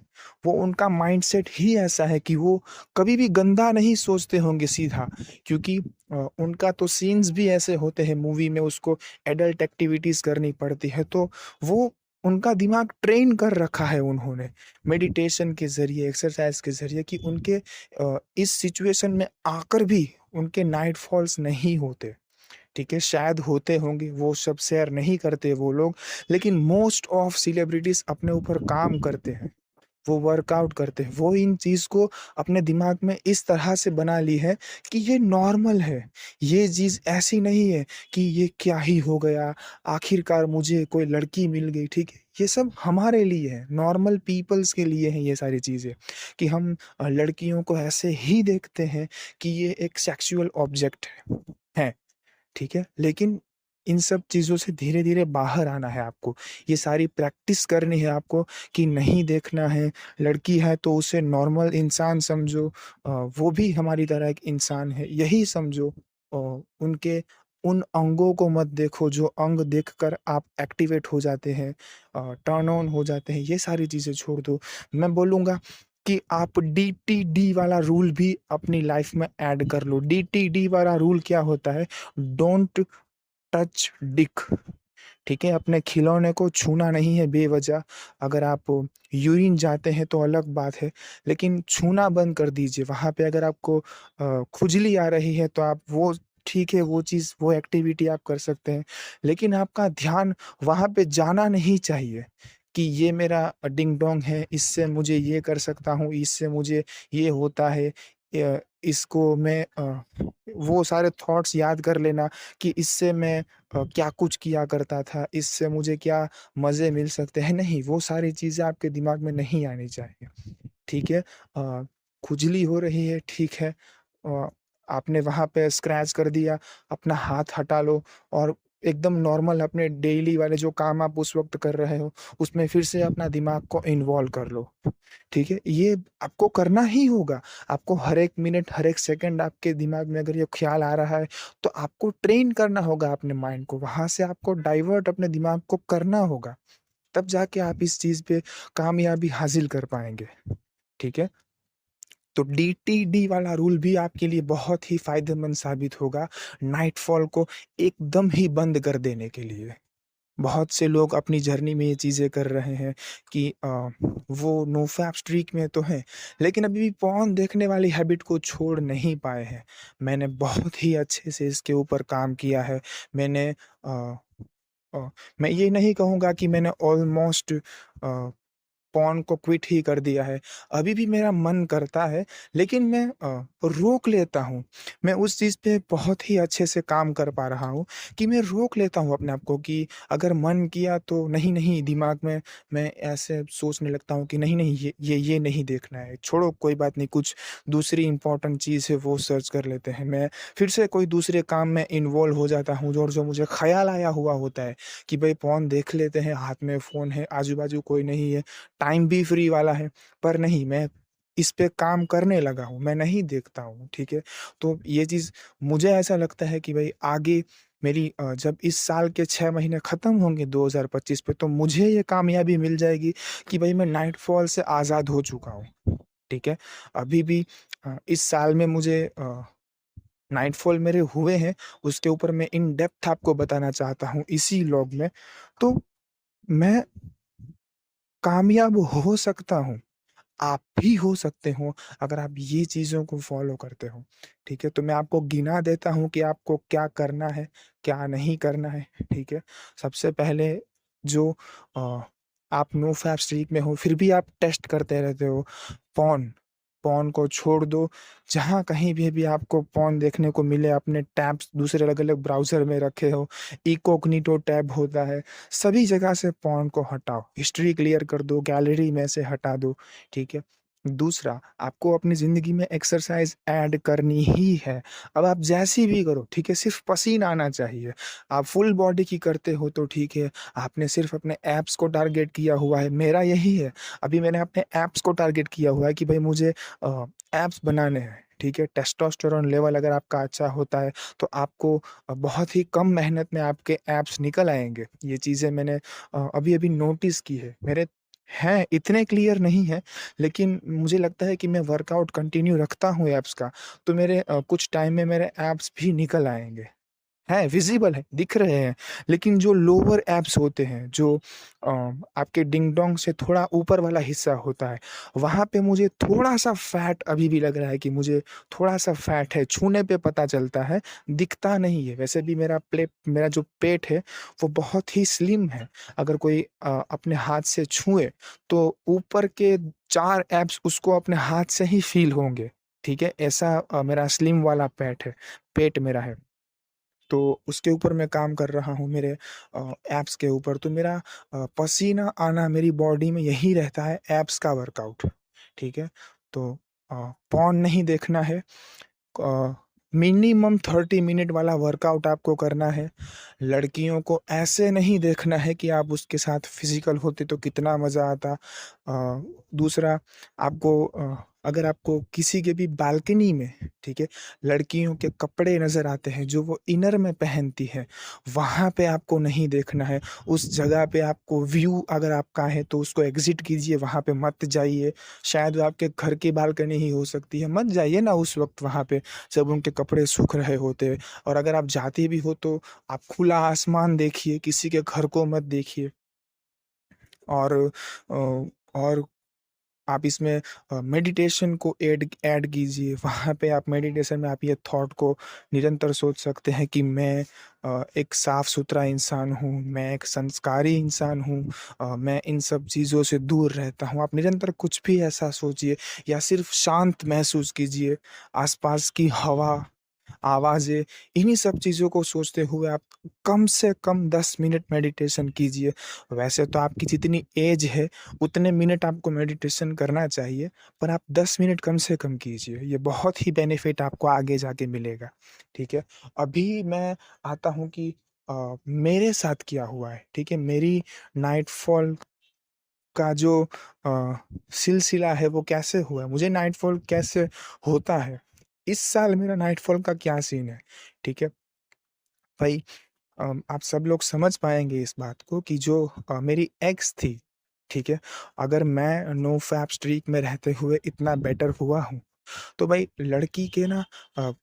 वो उनका माइंडसेट ही ऐसा है कि वो कभी भी गंदा नहीं सोचते होंगे सीधा, क्योंकि उनका तो सीन्स भी ऐसे होते हैं मूवी में, उसको एडल्ट एक्टिविटीज़ करनी पड़ती है, तो वो उनका दिमाग ट्रेन कर रखा है उन्होंने, मेडिटेशन के ज़रिए, एक्सरसाइज़ के ज़रिए, कि उनके इस सिचुएशन में आकर भी उनके नाइट फॉल्स नहीं होते, ठीक है? शायद होते होंगे, वो सब शेयर नहीं करते वो लोग, लेकिन मोस्ट ऑफ सेलिब्रिटीज़ अपने ऊपर काम करते हैं। वो वर्कआउट करते हैं। वो इन चीज़ को अपने दिमाग में इस तरह से बना ली है कि ये नॉर्मल है। ये चीज़ ऐसी नहीं है कि ये क्या ही हो गया, आखिरकार मुझे कोई लड़की मिल गई, ठीक है? ये सब हमारे लिए है, नॉर्मल पीपल्स के लिए हैं ये सारी चीज़ें, कि हम लड़कियों को ऐसे ही देखते हैं कि ये एक सेक्सुअल ऑब्जेक्ट है। ठीक है? लेकिन इन सब चीज़ों से धीरे-धीरे बाहर आना है आपको। ये सारी प्रैक्टिस करनी है आपको कि नहीं देखना है, लड़की है तो उसे नॉर्मल इंसान समझो, वो भी हमारी तरह एक इंसान है, यही समझो। उनके उन अंगों को मत देखो जो अंग देखकर आप एक्टिवेट हो जाते हैं, टर्न ऑन हो जाते हैं, ये सारी चीज़ें छोड़ दो। मैं बोलूँगा कि आप डीटीडी वाला रूल भी अपनी लाइफ़ में ऐड कर लो। डीटीडी वाला रूल क्या होता है? डोंट टच डिक, ठीक है? अपने खिलौने को छूना नहीं है बेवज़ह। अगर आप यूरिन जाते हैं तो अलग बात है, लेकिन छूना बंद कर दीजिए। वहाँ पे अगर आपको खुजली आ रही है तो आप वो, ठीक है, वो चीज़, वो एक्टिविटी आप कर सकते हैं। लेकिन आपका ध्यान वहाँ पे जाना नहीं चाहिए कि ये मेरा डिंग-डोंग है, इससे मुझे ये कर सकता हूँ, इससे मुझे ये होता है। इसको मैं वो सारे थॉट्स याद कर लेना कि इससे मैं क्या कुछ किया करता था, इससे मुझे क्या मज़े मिल सकते हैं, नहीं, वो सारी चीज़ें आपके दिमाग में नहीं आनी चाहिए, ठीक है? खुजली हो रही है, ठीक है, अ, आपने वहाँ पे स्क्रैच कर दिया, अपना हाथ हटा लो और एकदम नॉर्मल अपने डेली वाले जो काम आप उस वक़्त कर रहे हो, उसमें फिर से अपना दिमाग को इन्वॉल्व कर लो, ठीक है? ये आपको करना ही होगा। आपको हर एक मिनट, हर एक सेकंड आपके दिमाग में अगर ये ख़्याल आ रहा है, तो आपको ट्रेन करना होगा अपने माइंड को, वहाँ से आपको डाइवर्ट अपने दिमाग को करना होगा। तब जाके आप इस चीज़ पे कामयाबी हासिल कर पाएँगे, ठीक है? तो डीटीडी वाला रूल भी आपके लिए बहुत ही फ़ायदेमंद साबित होगा, नाइटफॉल को एकदम ही बंद कर देने के लिए। बहुत से लोग अपनी जर्नी में ये चीज़ें कर रहे हैं कि वो नोफ़ैप स्ट्रीक में तो हैं, लेकिन अभी भी पॉर्न देखने वाली हैबिट को छोड़ नहीं पाए हैं। मैंने बहुत ही अच्छे से इसके ऊपर काम किया है। मैंने मैं ये नहीं कहूँगा कि मैंने ऑलमोस्ट पॉर्न को क्विट ही कर दिया है। अभी भी मेरा मन करता है, लेकिन मैं रोक लेता हूँ। मैं उस चीज़ पे बहुत ही अच्छे से काम कर पा रहा हूँ कि मैं रोक लेता हूँ अपने आप को कि अगर मन किया तो नहीं, नहीं, दिमाग में मैं ऐसे सोचने लगता हूँ कि नहीं, नहीं, ये नहीं देखना है। छोड़ो, कोई बात नहीं, कुछ दूसरी इम्पोर्टेंट चीज़ है वो सर्च कर लेते हैं। मैं फिर से कोई दूसरे काम में इन्वॉल्व हो जाता हूँ, और जो मुझे ख़्याल आया हुआ होता है कि भई पॉर्न देख लेते हैं, हाथ में फ़ोन है, आजू-बाजू कोई नहीं है, टाइम भी फ्री वाला है, पर नहीं, मैं इस पे काम करने लगा हूँ, मैं नहीं देखता हूँ, ठीक है? तो ये चीज़ मुझे ऐसा लगता है कि भई आगे मेरी जब इस साल के 6 महीने खत्म होंगे 2025 पे, तो मुझे ये कामयाबी मिल जाएगी कि भई मैं नाइटफॉल से आज़ाद हो चुका हूँ, ठीक है? अभी भी इस साल में मुझे नाइटफॉल मेरे हुए हैं, उसके ऊपर मैं इन डेप्थ आपको बताना चाहता हूँ इसी व्लॉग में। तो मैं कामयाब हो सकता हूँ, आप भी हो सकते हो अगर आप ये चीज़ों को फ़ॉलो करते हो, ठीक है? तो मैं आपको गिना देता हूँ कि आपको क्या करना है, क्या नहीं करना है, ठीक है? सबसे पहले जो अ, आप नो फैप स्ट्रीक में हो, फिर भी आप टेस्ट करते रहते हो, पॉर्न पॉर्न को छोड़ दो। जहाँ कहीं भी आपको पॉर्न देखने को मिले, अपने टैब्स दूसरे अलग-अलग ब्राउज़र में रखे हो, इनकॉग्निटो टैब होता है, सभी जगह से पॉर्न को हटाओ, हिस्ट्री क्लियर कर दो, गैलरी में से हटा दो, ठीक है? दूसरा, आपको अपनी ज़िंदगी में एक्सरसाइज़ ऐड करनी ही है। अब आप जैसी भी करो, ठीक है? सिर्फ़ पसीना आना चाहिए। आप फुल बॉडी की करते हो तो ठीक है, आपने सिर्फ़ अपने एब्स को टारगेट किया हुआ है, मेरा यही है। अभी मैंने अपने एब्स को टारगेट किया हुआ है कि भई मुझे एब्स बनाने हैं, ठीक है? टेस्टोस्टेरोन लेवल अगर आपका अच्छा होता है, तो आपको बहुत ही कम मेहनत में आपके एब्स निकल आएँगे। ये चीज़ें मैंने अभी-अभी नोटिस की है। मेरे हैं, इतने क्लियर नहीं है, लेकिन मुझे लगता है कि मैं वर्कआउट कंटिन्यू रखता हूँ एब्स का, तो मेरे कुछ टाइम में मेरे एब्स भी निकल आएँगे। है, विज़िबल है, दिख रहे हैं। लेकिन जो लोअर एब्स होते हैं, जो अ, आपके डिंग-डोंग से थोड़ा ऊपर वाला हिस्सा होता है, वहाँ पे मुझे थोड़ा-सा फैट अभी भी लग रहा है कि मुझे थोड़ा-सा फैट है, छूने पे पता चलता है, दिखता नहीं है। वैसे भी मेरा जो पेट है, वो बहुत ही स्लिम है। अगर कोई अपने हाथ से छुए, तो ऊपर के 4 एब्स उसको अपने हाथ से ही फ़ील होंगे, ठीक है? ऐसा मेरा स्लिम वाला पेट मेरा है। तो उसके ऊपर मैं काम कर रहा हूँ मेरे एब्स के ऊपर। तो मेरा पसीना आना मेरी बॉडी में यही रहता है एब्स का वर्कआउट, ठीक है? तो अ, पॉर्न नहीं देखना है, मिनिमम 30 मिनट वाला वर्कआउट आपको करना है। लड़कियों को ऐसे नहीं देखना है कि आप उसके साथ फिज़िकल होते तो कितना मज़ा आता। दूसरा आपको अगर आपको किसी के भी बालकनी में, ठीक है, लड़कियों के कपड़े नज़र आते हैं जो वो इनर में पहनती हैं, वहाँ पे आपको नहीं देखना है। उस जगह पे आपको व्यू अगर आपका है तो उसको एग्ज़िट कीजिए, वहाँ पे मत जाइए। शायद वो आपके घर की बालकनी ही हो सकती है, मत जाइए ना उस वक़्त वहाँ पे जब उनके कपड़े सूख रहे होते हैं। और अगर आप जाते भी हो तो आप खुला आसमान देखिए, किसी के घर को मत देखिए। और और आप इसमें मेडिटेशन को ऐड कीजिए। वहाँ पे आप मेडिटेशन में आप ये थॉट को निरंतर सोच सकते हैं कि मैं एक साफ-सुथरा इंसान हूँ, मैं एक संस्कारी इंसान हूँ, मैं इन सब चीज़ों से दूर रहता हूँ। आप निरंतर कुछ भी ऐसा सोचिए या सिर्फ़ शांत महसूस कीजिए। आस-पास की हवा, आवाज़ें, इन्हीं सब चीज़ों को सोचते हुए आप कम से कम 10 मिनट मेडिटेशन कीजिए। वैसे तो आपकी जितनी एज है, उतने मिनट आपको मेडिटेशन करना चाहिए, पर आप 10 मिनट कम से कम कीजिए। ये बहुत ही बेनिफिट आपको आगे जाके मिलेगा, ठीक है? अभी मैं आता हूँ कि मेरे साथ क्या हुआ है, ठीक है? मेरी नाइटफॉल का जो अ, सिलसिला है वो कैसे हुआ है, मुझे नाइटफॉल कैसे होता है। इस साल मेरा नाइटफॉल का क्या सीन है, ठीक है? भाई आप सब लोग समझ पाएँगे इस बात को कि जो मेरी एक्स थी, ठीक है? अगर मैं नो फैप स्ट्रीक में रहते हुए इतना बेटर हुआ हूँ, तो भाई लड़की के ना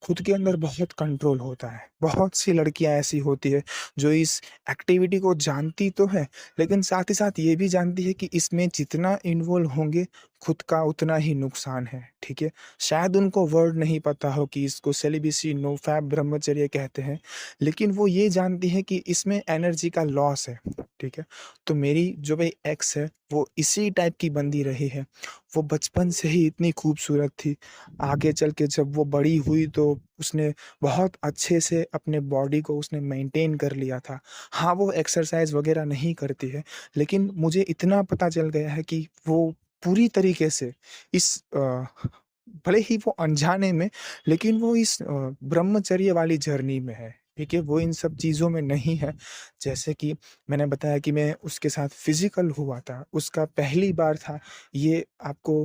खुद के अंदर बहुत कंट्रोल होता है। बहुत सी लड़कियाँ ऐसी होती है जो इस एक्टिविटी को जानती तो है, लेकिन साथ ही साथ ये भी जानती है कि इसमें जितना इन्वॉल्व होंगे, खुद का उतना ही नुकसान है, ठीक है? शायद उनको वर्ड नहीं पता हो कि इसको सेलिबेसी, नो फैप, ब्रह्मचर्य कहते हैं, लेकिन वो ये जानती है कि इसमें एनर्जी का लॉस है, ठीक है? तो मेरी जो भाई एक्स है, वो इसी टाइप की बंदी रही है। वो बचपन से ही इतनी खूबसूरत थी। आगे चल के जब वो बड़ी हुई तो उसने बहुत अच्छे से अपने बॉडी को उसने मेंटेन कर लिया था। हाँ, वो एक्सरसाइज़ वग़ैरह नहीं करती है, लेकिन मुझे इतना पता चल गया है कि वो पूरी तरीके से इस भले ही वो अनजाने में, लेकिन वो इस ब्रह्मचर्य वाली जर्नी में है, ठीक है? वो इन सब चीज़ों में नहीं है। जैसे कि मैंने बताया कि मैं उसके साथ फ़िज़िकल हुआ था, उसका पहली बार था। ये आपको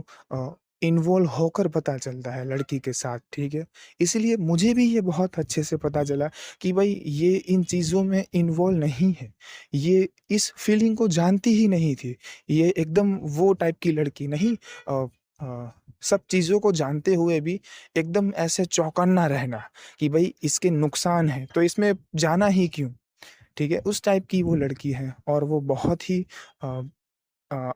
इन्वॉल्व होकर पता चलता है लड़की के साथ, ठीक है? इसीलिए मुझे भी ये बहुत अच्छे से पता चला कि भई ये इन चीज़ों में इन्वॉल्व नहीं है। ये इस फीलिंग को जानती ही नहीं थी। ये एकदम वो टाइप की लड़की नहीं। अ सब चीज़ों को जानते हुए भी एकदम ऐसे चौकन्ना रहना कि भई इसके नुकसान हैं, तो इसमें जाना ही क्यों? ठीक है? उस टाइप की वो लड़की है और वो बहुत ही अ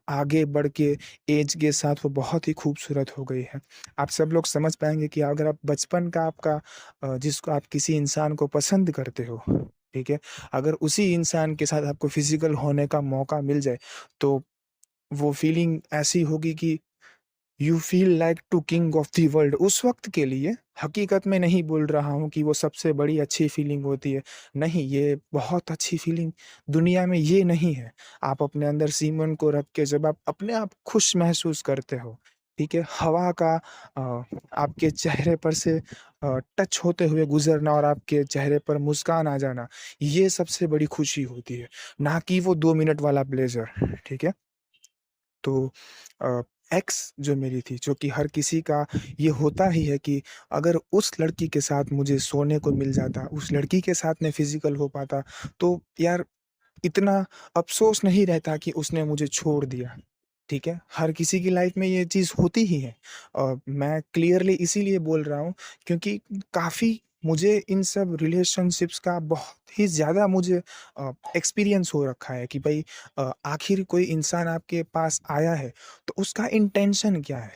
आगे बढ़ के ऐज के साथ वो बहुत ही खूबसूरत हो गई है। आप सब लोग समझ पाएँगे कि अगर आप बचपन का आपका जिसको आप किसी इंसान को पसंद करते हो, ठीक है? अगर उसी इंसान के साथ आपको फ़िज़िकल होने का मौका मिल जाए, तो वो फ़ीलिंग ऐसी होगी कि you feel like to king of the world उस वक़्त के लिए। हकीकत में नहीं बोल रहा हूँ कि वो सबसे बड़ी अच्छी फ़ीलिंग होती है। नहीं, ये बहुत अच्छी फ़ीलिंग दुनिया में ये नहीं है। आप अपने अंदर सीमन को रख के जब आप अपने आप खुश महसूस करते हो, ठीक है? हवा का आपके चेहरे पर से टच होते हुए गुज़रना और आपके चेहरे पर मुस्कान आ जाना, ये सबसे बड़ी खुशी होती है, ना कि वो 2 मिनट वाला प्लेज़र, ठीक है? तो अ, एक्स जो मेरी थी, जो कि हर किसी का ये होता ही है कि अगर उस लड़की के साथ मुझे सोने को मिल जाता, उस लड़की के साथ मैं फ़िज़िकल हो पाता, तो यार इतना अफ़सोस नहीं रहता कि उसने मुझे छोड़ दिया, ठीक है? हर किसी की लाइफ़ में ये चीज़ होती ही है। मैं क्लियरली इसीलिए बोल रहा हूँ क्योंकि काफ़ी मुझे इन सब रिलेशनशिप्स का बहुत ही ज़्यादा मुझे एक्सपीरियंस हो रखा है कि भई आखिर कोई इंसान आपके पास आया है, तो उसका इंटेंशन क्या है,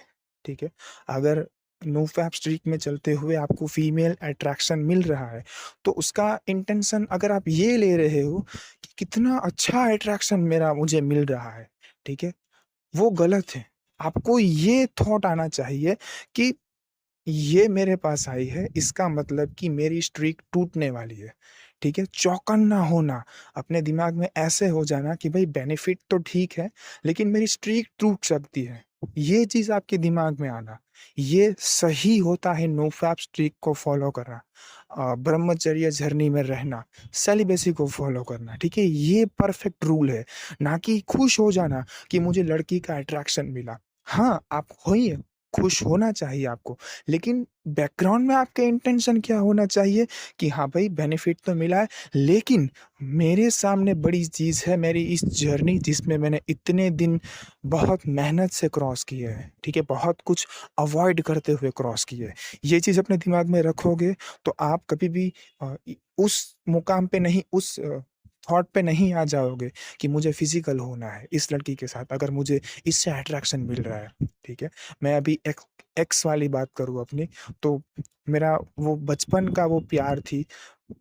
ठीक है? अगर नो फैप स्ट्रीक में चलते हुए आपको फीमेल अट्रैक्शन मिल रहा है, तो उसका इंटेंशन अगर आप ये ले रहे हो कि कितना अच्छा अट्रैक्शन मेरा मुझे मिल रहा है, ठीक है? वो गलत है। आपको ये थॉट आना चाहिए कि ये मेरे पास आई है, इसका मतलब कि मेरी स्ट्रीक टूटने वाली है, ठीक है? चौकन्ना होना, अपने दिमाग में ऐसे हो जाना कि भई बेनिफिट तो ठीक है, लेकिन मेरी स्ट्रीक टूट सकती है। ये चीज़ आपके दिमाग में आना, ये सही होता है नो फैप स्ट्रीक को फ़ॉलो करना। ब्रह्मचर्य झरनी में रहना, सेलिबेसी को फ़ॉलो करना, ठीक है? ये परफेक्ट रूल है, ना कि खुश हो जाना कि मुझे लड़की का अट्रैक्शन मिला। हाँ, आप होइए, खुश होना चाहिए आपको, लेकिन बैकग्राउंड में आपका इंटेंशन क्या होना चाहिए कि हाँ भाई बेनिफिट तो मिला है, लेकिन मेरे सामने बड़ी चीज़ है मेरी इस जर्नी जिसमें मैंने इतने दिन बहुत मेहनत से क्रॉस किए हैं, ठीक है? बहुत कुछ अवॉइड करते हुए क्रॉस किए हैं। ये चीज़ अपने दिमाग में रखोगे तो आप कभी भी उस मुकाम पे नहीं उस थॉट पे नहीं आ जाओगे कि मुझे फिज़िकल होना है इस लड़की के साथ अगर मुझे इससे अट्रैक्शन मिल रहा है, ठीक है? मैं अभी एक्स वाली बात करूँ अपनी, तो मेरा वो बचपन का वो प्यार थी,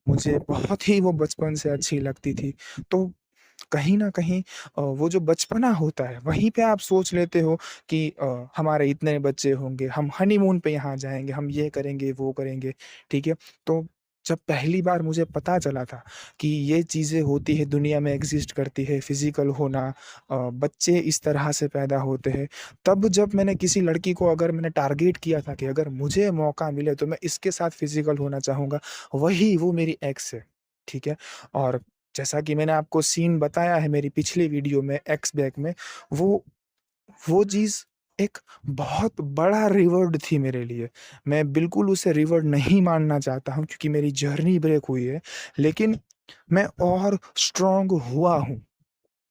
मुझे बहुत ही वो बचपन से अच्छी लगती थी। तो कहीं न कहीं वो जो बचपना होता है, वहीं पे आप सोच लेते हो कि हमारे इतने बच्चे होंगे, हम हनीमून पे यहाँ जाएँगे, हम ये करेंगे, वो करेंगे, ठीक है? तो जब पहली बार मुझे पता चला था कि ये चीज़ें होती हैं, दुनिया में एक्ज़िस्ट करती है, फ़िज़िकल होना बच्चे इस तरह से पैदा होते हैं, तब जब मैंने किसी लड़की को अगर मैंने टारगेट किया था कि अगर मुझे मौका मिले तो मैं इसके साथ फ़िज़िकल होना चाहूँगा, वही वो मेरी एक्स है, ठीक है? और जैसा कि मैंने आपको सीन बताया है मेरी पिछली वीडियो में एक्स बैक में, वो वो चीज़ एक बहुत बड़ा रिवॉर्ड थी मेरे लिए। मैं बिल्कुल उसे रिवॉर्ड नहीं मानना चाहता हूँ क्योंकि मेरी जर्नी ब्रेक हुई है, लेकिन मैं और स्ट्रॉन्ग हुआ हूँ।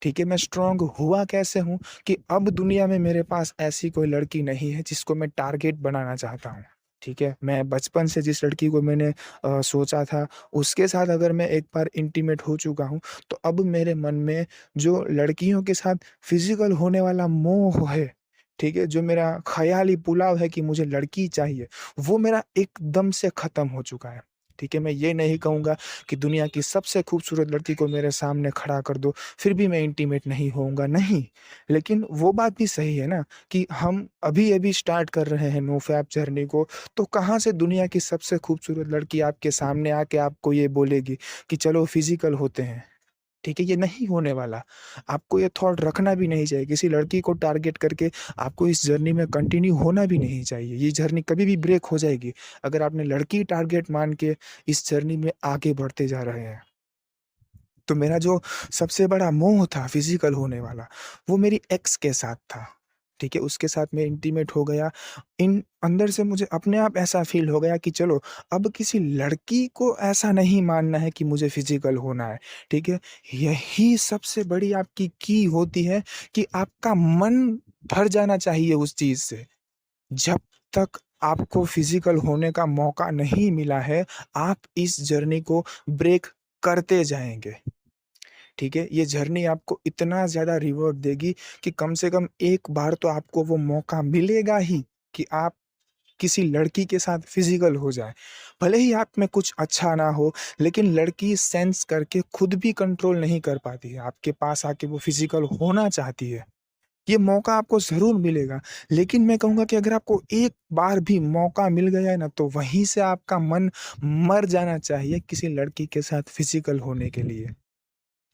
ठीक है, मैं स्ट्रॉन्ग हुआ कैसे हूँ कि अब दुनिया में मेरे पास ऐसी कोई लड़की नहीं है जिसको मैं टारगेट बनाना चाहता हूँ, ठीक है? मैं बचपन से जिस लड़की को मैंने सोचा था, उसके साथ अगर मैं एक बार इंटीमेट हो चुका हूँ, तो अब मेरे मन में जो लड़कियों के साथ फिज़िकल होने वाला मोह है, ठीक है? जो मेरा ख़याली पुलाव है कि मुझे लड़की चाहिए, वो मेरा एकदम से ख़त्म हो चुका है, ठीक है? मैं ये नहीं कहूँगा कि दुनिया की सबसे खूबसूरत लड़की को मेरे सामने खड़ा कर दो, फिर भी मैं इंटीमेट नहीं होऊँगा, नहीं। लेकिन वो बात भी सही है ना कि हम अभी-अभी स्टार्ट कर रहे हैं नो फैप जर्नी को, तो कहाँ से दुनिया की सबसे खूबसूरत लड़की आपके सामने आके आपको ये बोलेगी कि चलो फिज़िकल होते हैं, ठीक है? ये नहीं होने वाला। आपको ये थॉट रखना भी नहीं चाहिए, किसी लड़की को टारगेट करके आपको इस जर्नी में कंटिन्यू होना भी नहीं चाहिए। ये जर्नी कभी भी ब्रेक हो जाएगी, अगर आपने लड़की टारगेट मान के इस जर्नी में आगे बढ़ते जा रहे हैं। तो मेरा जो सबसे बड़ा मोह था फिज़िकल होने वाला, वो मेरी एक्स के साथ था, ठीक है? उसके साथ मैं इंटीमेट हो गया। इन अंदर से मुझे अपने आप ऐसा फ़ील हो गया कि चलो अब किसी लड़की को ऐसा नहीं मानना है कि मुझे फ़िज़िकल होना है, ठीक है? यही सबसे बड़ी आपकी की होती है कि आपका मन भर जाना चाहिए उस चीज़ से। जब तक आपको फ़िज़िकल होने का मौका नहीं मिला है, आप इस जर्नी को ब्रेक करते जाएँगे। ठीक है? ये जर्नी आपको इतना ज़्यादा रिवॉर्ड देगी कि कम से कम एक बार तो आपको वो मौका मिलेगा ही कि आप किसी लड़की के साथ फिज़िकल हो जाएँ। भले ही आप में कुछ अच्छा ना हो, लेकिन लड़की सेंस करके खुद भी कंट्रोल नहीं कर पाती है, आपके पास आके वो फिज़िकल होना चाहती है। ये मौका आपको ज़रूर मिलेगा, लेकिन मैं कहूँगा कि अगर आपको एक बार भी मौका मिल गया है ना, तो वहीं से आपका मन मर जाना चाहिए किसी लड़की के साथ फिज़िकल होने के लिए।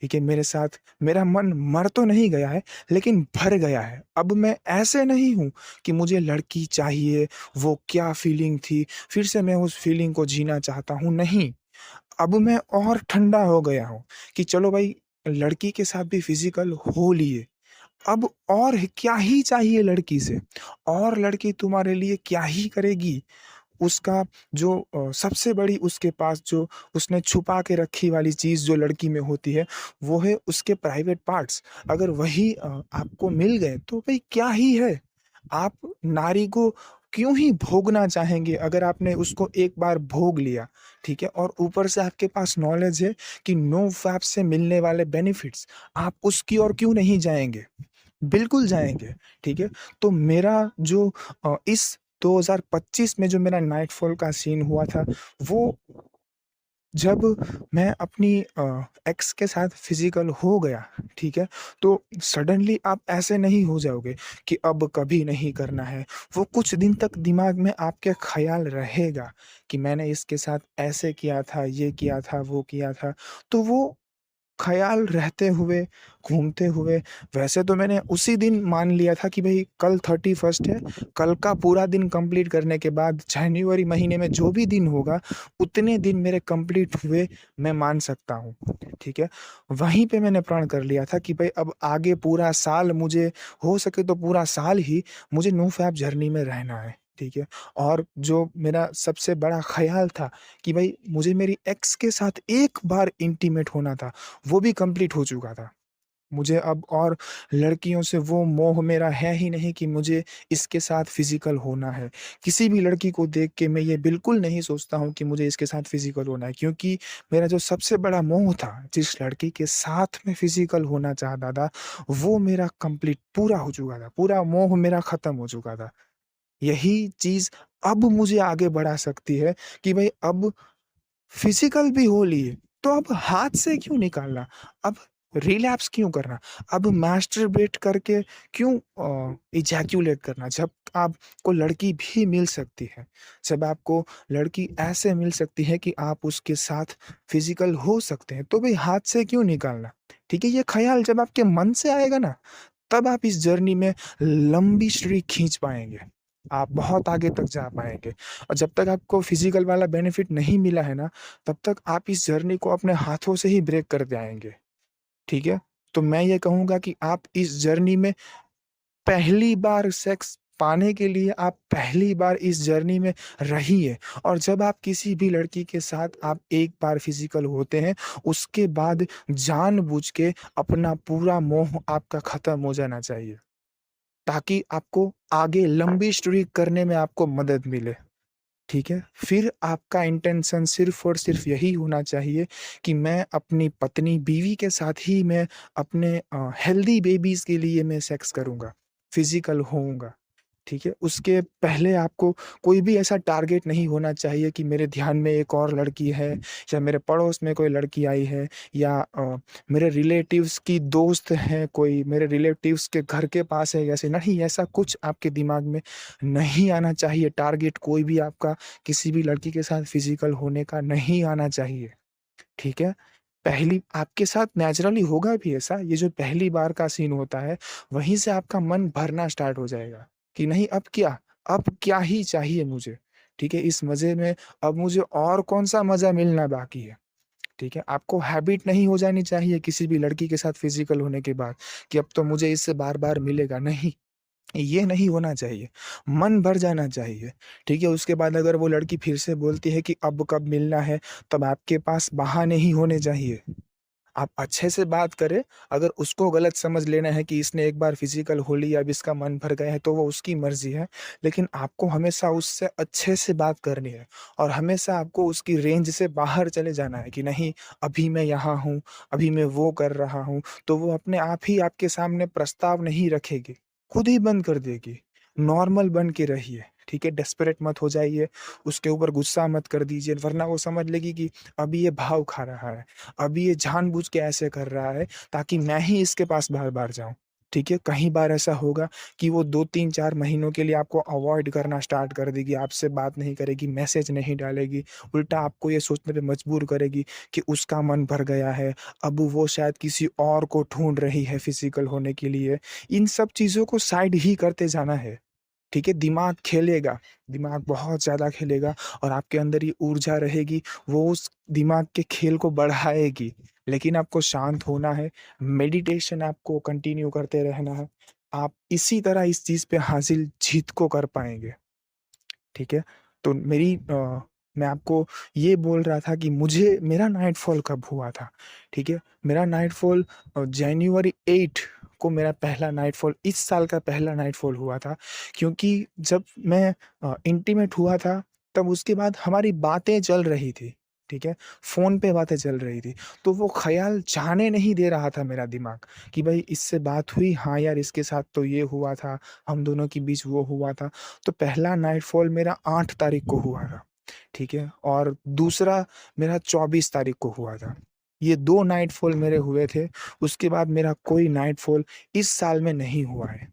ठीक है, मेरे साथ मेरा मन मर तो नहीं गया है, लेकिन भर गया है। अब मैं ऐसे नहीं हूँ कि मुझे लड़की चाहिए, वो क्या फीलिंग थी, फिर से मैं उस फीलिंग को जीना चाहता हूँ, नहीं। अब मैं और ठंडा हो गया हूँ कि चलो भाई, लड़की के साथ भी फिज़िकल हो लिए। अब और क्या ही चाहिए लड़की से? और लड़की तुम्हारे लिए क्या ही करेगी? उसका जो सबसे बड़ी उसके पास जो उसने छुपा के रखी वाली चीज़ जो लड़की में होती है, वो है उसके प्राइवेट पार्ट्स। अगर वही आपको मिल गए तो भई क्या ही है? आप नारी को क्यों ही भोगना चाहेंगे अगर आपने उसको एक बार भोग लिया, ठीक है? और ऊपर से आपके पास नॉलेज है कि नो फैप से मिलने वाले बेनिफिट्स, आप उसकी ओर क्यों नहीं जाएँगे? बिल्कुल जाएँगे, ठीक है? तो मेरा जो इस 2025 में जो मेरा नाइटफॉल का सीन हुआ था, वो जब मैं अपनी एक्स के साथ फिज़िकल हो गया, ठीक है? तो सडनली आप ऐसे नहीं हो जाओगे कि अब कभी नहीं करना है। वो कुछ दिन तक दिमाग में आपके ख़्याल रहेगा कि मैंने इसके साथ ऐसे किया था, ये किया था, वो किया था। तो वो ख़्याल रहते हुए, घूमते हुए, वैसे तो मैंने उसी दिन मान लिया था कि भई कल 31st है, कल का पूरा दिन कंप्लीट करने के बाद जनवरी महीने में जो भी दिन होगा, उतने दिन मेरे कंप्लीट हुए, मैं मान सकता हूँ, ठीक है? वहीं पे मैंने प्रण कर लिया था कि भई अब आगे पूरा साल मुझे हो सके तो पूरा साल ही मुझे नो फैप जर्नी में रहना है, ठीक है? और जो मेरा सबसे बड़ा ख़्याल था कि भई मुझे मेरी एक्स के साथ एक बार इंटीमेट होना था, वो भी कंप्लीट हो चुका था। मुझे अब और लड़कियों से वो मोह मेरा है ही नहीं कि मुझे इसके साथ फ़िज़िकल होना है। किसी भी लड़की को देख के मैं ये बिल्कुल नहीं सोचता हूँ कि मुझे इसके साथ फ़िज़िकल होना है, क्योंकि मेरा जो सबसे बड़ा मोह था, जिस लड़की के साथ मैं फ़िज़िकल होना चाहता था, वो मेरा कंप्लीट पूरा हो चुका था। पूरा मोह मेरा ख़त्म हो चुका था। यही चीज़ अब मुझे आगे बढ़ा सकती है कि भई अब फिज़िकल भी हो लिए, तो अब हाथ से क्यों निकालना? अब रिलैप्स क्यों करना? अब मैस्टरबेट करके क्यों इजैक्युलेट करना? जब आपको लड़की भी मिल सकती है, जब आपको लड़की ऐसे मिल सकती है कि आप उसके साथ फिज़िकल हो सकते हैं, तो भई हाथ से क्यों निकालना? ठीक है? ये ख़्याल जब आपके मन से आएगा ना, तब आप इस जर्नी में लंबी स्ट्रीक खींच पाएँगे। आप बहुत आगे तक जा पाएँगे। और जब तक आपको फिज़िकल वाला बेनिफिट नहीं मिला है ना, तब तक आप इस जर्नी को अपने हाथों से ही ब्रेक करते आएँगे, ठीक है? तो मैं ये कहूँगा कि आप इस जर्नी में पहली बार सेक्स पाने के लिए आप पहली बार इस जर्नी में रहिए, और जब आप किसी भी लड़की के साथ आप एक बार फिज़िकल होते हैं, उसके बाद जानबूझ के अपना पूरा मोह आपका ख़त्म हो जाना चाहिए, ताकि आपको आगे लंबी स्ट्रीक करने में आपको मदद मिले। ठीक है? फिर आपका इंटेंशन सिर्फ़ और सिर्फ़ यही होना चाहिए कि मैं अपनी पत्नी, बीवी के साथ ही मैं अपने हेल्दी बेबीज़ के लिए मैं सेक्स करूँगा, फ़िज़िकल होऊँगा। ठीक है? उसके पहले आपको कोई भी ऐसा टारगेट नहीं होना चाहिए कि मेरे ध्यान में एक और लड़की है, या मेरे पड़ोस में कोई लड़की आई है, या मेरे रिलेटिव्स की दोस्त है कोई, मेरे रिलेटिव्स के घर के पास है ऐसे, नहीं, ऐसा कुछ आपके दिमाग में नहीं आना चाहिए। टारगेट कोई भी आपका किसी भी लड़की के साथ फ़िज़िकल होने का नहीं आना चाहिए। ठीक है? पहली आपके साथ नेचुरली होगा भी ऐसा, ये जो पहली बार का सीन होता है, वहीं से आपका मन भरना स्टार्ट हो जाएगा कि नहीं, अब क्या? अब क्या ही चाहिए मुझे? ठीक है? इस मज़े में अब मुझे और कौन-सा मज़ा मिलना बाकी है? ठीक है? आपको हैबिट नहीं हो जानी चाहिए किसी भी लड़की के साथ फिज़िकल होने के बाद कि अब तो मुझे इससे बार-बार मिलेगा, नहीं। ये नहीं होना चाहिए, मन भर जाना चाहिए, ठीक है? उसके बाद अगर वो लड़की फिर से बोलती है कि अब कब मिलना है, तब आपके पास बहाने ही होने चाहिए। आप अच्छे से बात करें, अगर उसको गलत समझ लेना है कि इसने एक बार फिज़िकल हो लिया, अब इसका मन भर गया है, तो वो उसकी मर्ज़ी है। लेकिन आपको हमेशा उससे अच्छे से बात करनी है और हमेशा आपको उसकी रेंज से बाहर चले जाना है कि नहीं, अभी मैं यहाँ हूँ, अभी मैं वो कर रहा हूँ, तो वो अपने आप ही आपके सामने प्रस्ताव नहीं रखेगी, खुद ही बंद कर देगी। नॉर्मल बन के रहिए, ठीक है? डेस्परेट मत हो जाइए, उसके ऊपर गुस्सा मत कर दीजिए, वरना वो समझ लेगी कि अभी ये भाव खा रहा है। अभी ये जानबूझ के ऐसे कर रहा है ताकि मैं ही इसके पास बार-बार जाऊँ, ठीक है? कहीं बार ऐसा होगा कि वो 2, 3, 4 महीनों के लिए आपको अवॉइड करना स्टार्ट कर देगी, आपसे बात नहीं करेगी, मैसेज नहीं डालेगी, उल्टा आपको ये सोचने पे मजबूर करेगी कि उसका मन भर गया है, अब वो शायद किसी और को ढूँढ रही है फिज़िकल होने के लिए। इन सब चीज़ों को साइड ही करते जाना है। ठीक है? दिमाग खेलेगा, दिमाग बहुत ज़्यादा खेलेगा और आपके अंदर ये ऊर्जा रहेगी, वो उस दिमाग के खेल को बढ़ाएगी। लेकिन आपको शांत होना है, मेडिटेशन आपको कंटिन्यू करते रहना है। आप इसी तरह इस चीज़ पे हासिल जीत को कर पाएँगे। ठीक है? तो मैं आपको ये बोल रहा था कि मुझे मेरा नाइटफ़ॉल कब हुआ था, ठीक है? मेरा नाइटफ़ॉल जनवरी 8 को मेरा पहला नाइटफ़ॉल इस साल का पहला नाइटफ़ॉल हुआ था, क्योंकि जब मैं इंटीमेट हुआ था, तब उसके बाद हमारी बातें चल रही थी, ठीक है? फ़ोन पे बातें चल रही थी, तो वो ख़्याल जाने नहीं दे रहा था मेरा दिमाग कि भई इससे बात हुई, हाँ यार इसके साथ तो ये हुआ था, हम दोनों के बीच वो हुआ था। तो पहला नाइटफॉल मेरा 8 तारीख को हुआ था, ठीक है? और दूसरा मेरा 24 तारीख को हुआ था। ये 2 नाइटफॉल मेरे हुए थे, उसके बाद मेरा कोई नाइटफॉल इस साल में नहीं हुआ है,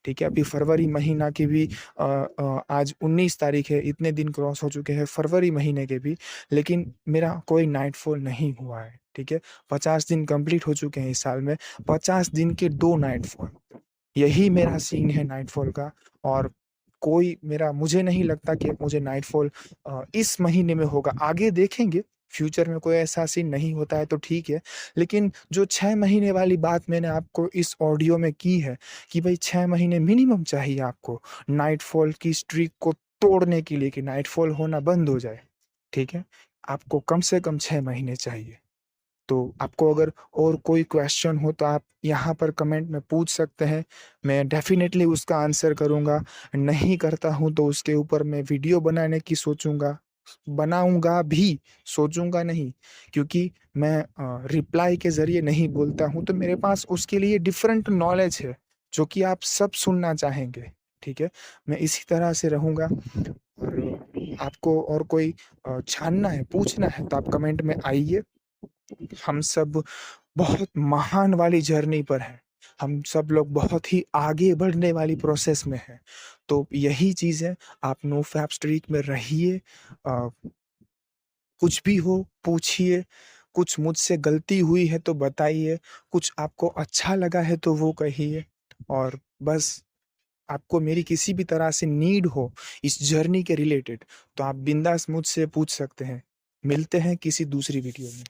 ठीक है? अभी फरवरी महीना की भी आज 19 तारीख है, इतने दिन क्रॉस हो चुके हैं फरवरी महीने के भी, लेकिन मेरा कोई नाइटफॉल नहीं हुआ है, ठीक है? 50 दिन कंप्लीट हो चुके हैं इस साल में, 50 दिन के 2 नाइटफॉल। यही मेरा सीन है नाइटफॉल का और कोई मेरा मुझे नहीं लगता कि मुझे नाइटफॉल इस महीने में होगा। आगे देखेंगे, फ्यूचर में कोई ऐसा सीन नहीं होता है तो ठीक है। लेकिन जो 6 महीने वाली बात मैंने आपको इस ऑडियो में की है कि भई 6 महीने मिनिमम चाहिए आपको नाइटफॉल की स्ट्रीक को तोड़ने के लिए कि नाइटफॉल होना बंद हो जाए, ठीक है? आपको कम से कम 6 महीने चाहिए। तो आपको अगर और कोई क्वेश्चन हो तो आप यहाँ पर कमेंट में पूछ सकते हैं। मैं डेफ़िनेटली उसका आंसर करूँगा। नहीं करता हूँ तो उसके ऊपर मैं वीडियो बनाने की सोचूँगा। बनाऊँगा भी, सोचूँगा नहीं, क्योंकि मैं रिप्लाई के ज़रिए नहीं बोलता हूँ तो मेरे पास उसके लिए डिफरेंट नॉलेज है, जो कि आप सब सुनना चाहेंगे, ठीक है? मैं इसी तरह से रहूँगा और आपको और कोई जानना है, पूछना है तो आप कमेंट में आइए। हम सब बहुत महान वाली जर्नी पर हैं। हम सब लोग बहुत ही आगे बढ़ने वाली प्रोसेस में हैं। तो यही चीज़ है, आप नो फैप स्ट्रीक में रहिए। कुछ भी हो पूछिए, कुछ मुझसे गलती हुई है तो बताइए, कुछ आपको अच्छा लगा है तो वो कहिए और बस आपको मेरी किसी भी तरह से नीड हो इस जर्नी के रिलेटेड, तो आप बिंदास मुझसे पूछ सकते हैं। मिलते हैं किसी दूसरी वीडियो में।